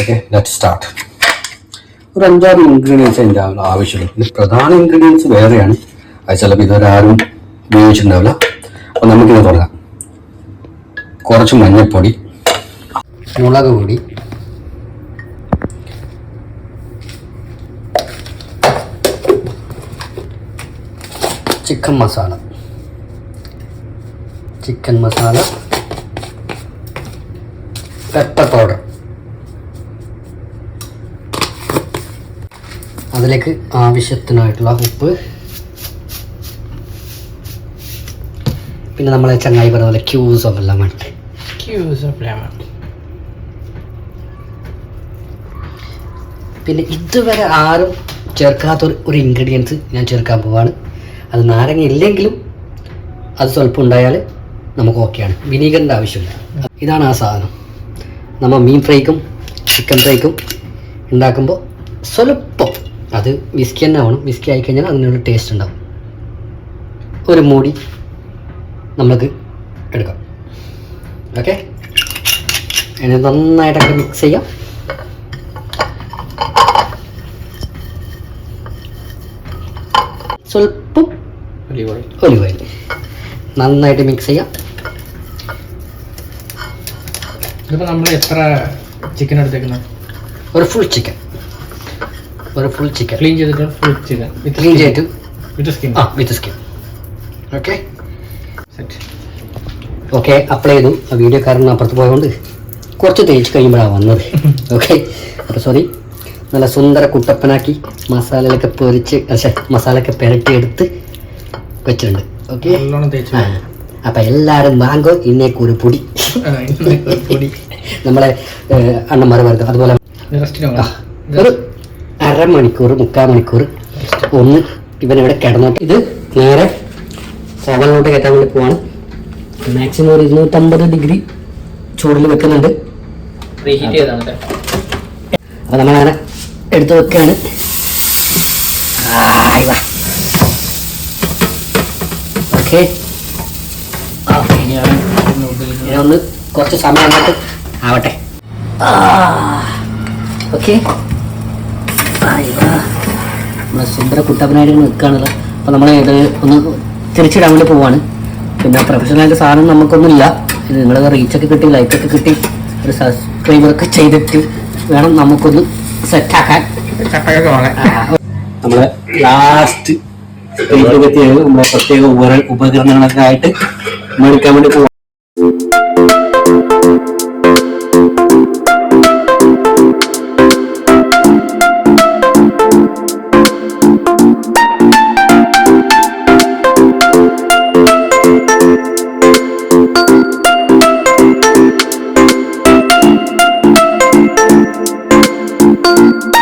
Okay let start. ഒരു 5-6 ingredients അതിൻ്റെ ആവശ്യമുള്ളൂ. ഇതിൽ പ്രധാന ഇൻഗ്രീഡിയൻസ് വേറെയാണ്, അത് ചിലപ്പോൾ ഇതുവരെ ആരും ഉപയോഗിച്ചിട്ടുണ്ടാവില്ല. അപ്പോൾ നമുക്കിത് തുടങ്ങാം. കുറച്ച് മഞ്ഞൾപ്പൊടി, മുളക് പൊടി, ചിക്കൻ മസാല, പെപ്പർ പൗഡർ, അതിലേക്ക് ആവശ്യത്തിനായിട്ടുള്ള ഉപ്പ്, പിന്നെ നമ്മളെ ചങ്ങായി പറഞ്ഞ പോലെ ക്യൂസ് ഓഫ് ലെമൺ. പിന്നെ ഇതുവരെ ആരും ചേർക്കാത്ത ഒരു ഇൻഗ്രീഡിയൻസ് ഞാൻ ചേർക്കാൻ പോവാണ്. അത് നാരങ്ങ ഇല്ലെങ്കിലും അത് സ്വല്പം ഉണ്ടായാൽ നമുക്ക് ഓക്കെയാണ്. വിനീഗറിൻ്റെ ആവശ്യമില്ല. ഇതാണ് ആ സാധനം. നമ്മൾ മീൻ ഫ്രൈക്കും ചിക്കൻ ഫ്രൈക്കും ഉണ്ടാക്കുമ്പോൾ സ്വല്പം അത് വിസ്കി തന്നെ ആവണം. വിസ്കി ആയിക്കഴിഞ്ഞാൽ അതിനൊരു ടേസ്റ്റ് ഉണ്ടാവും. ഒരു മൂടി നമുക്ക് എടുക്കാം. ഓക്കെ, ഇനി നന്നായിട്ടൊക്കെ മിക്സ് ചെയ്യാം. സ്വല്പം ഒലിവ് ഓയിൽ നന്നായിട്ട് മിക്സ് ചെയ്യാം. ഇതിപ്പോൾ നമ്മൾ എത്ര ചിക്കൻ എടുത്തേക്കുന്നത്? ഒരു ഫുൾ ചിക്കൻ ക്ലീൻ ചെയ്തിട്ട് ഫുൾ ചിക്കൻ ക്ലീൻ ചെയ്തിട്ട് വിത്ത് സ്കിൻ. വിത്ത് സ്കിൻ. ഓക്കെ ഓക്കെ അപ്ലൈ ചെയ്തു. ആ വീഡിയോക്കാരൻ അപ്പുറത്ത് പോയതുകൊണ്ട് കുറച്ച് തേച്ച് കഴിയുമ്പോഴാണ് വന്നത്. ഓക്കെ, അപ്പോൾ സോറി. നല്ല സുന്ദര കുട്ടപ്പനാക്കി മസാലയൊക്കെ പൊരിച്ച് മസാലയൊക്കെ പുരട്ടിയെടുത്ത് വെച്ചിട്ടുണ്ട്. ഓക്കെ, അപ്പം എല്ലാവരും വാങ്ങോ ഇന്നേക്ക് ഒരു പൊടി. നമ്മളെ അണ്ണന്മാർ വരുന്നത് അതുപോലെ ഒരു 1/2 മണിക്കൂർ 3/4 മണിക്കൂർ ഒന്ന് ഇവനിവിടെ കിടന്നോട്ട്. ഇത് നേരെ ഓവനിലോട്ട് കയറ്റാൻ വേണ്ടി പോവാണ്. മാക്സിമം ഒരു 250 ഡിഗ്രി ചൂടിൽ വെക്കുന്നുണ്ട്. അപ്പം നമ്മളങ്ങനെ എടുത്ത് വെക്കുകയാണ്. ഓക്കെ, ഒന്ന് കുറച്ച് സമയം അങ്ങോട്ട് ആവട്ടെ. ഓക്കെ, നമ്മളെ സുന്ദര കുട്ടപ്പനായിട്ട് നിൽക്കുകയാണല്ലോ. അപ്പോൾ നമ്മൾ ഇത് ഒന്ന് തിരിച്ചിടാൻ വേണ്ടി പോവാണ്. പിന്നെ പ്രൊഫഷണലായിട്ട് സാധനം നമുക്കൊന്നുമില്ല. ഇത് നിങ്ങളെ റീച്ചൊക്കെ കിട്ടി, ലൈക്കൊക്കെ കിട്ടി, ഒരു സബ്സ്ക്രൈബറൊക്കെ ചെയ്തിട്ട് വേണം നമുക്കൊന്ന് സെറ്റാക്കാൻ. നമ്മളെ ലാസ്റ്റ് നമ്മളെ പ്രത്യേക ഉപകരണങ്ങളൊക്കെ ആയിട്ട് മേടിക്കാൻ വേണ്ടി പോവാം.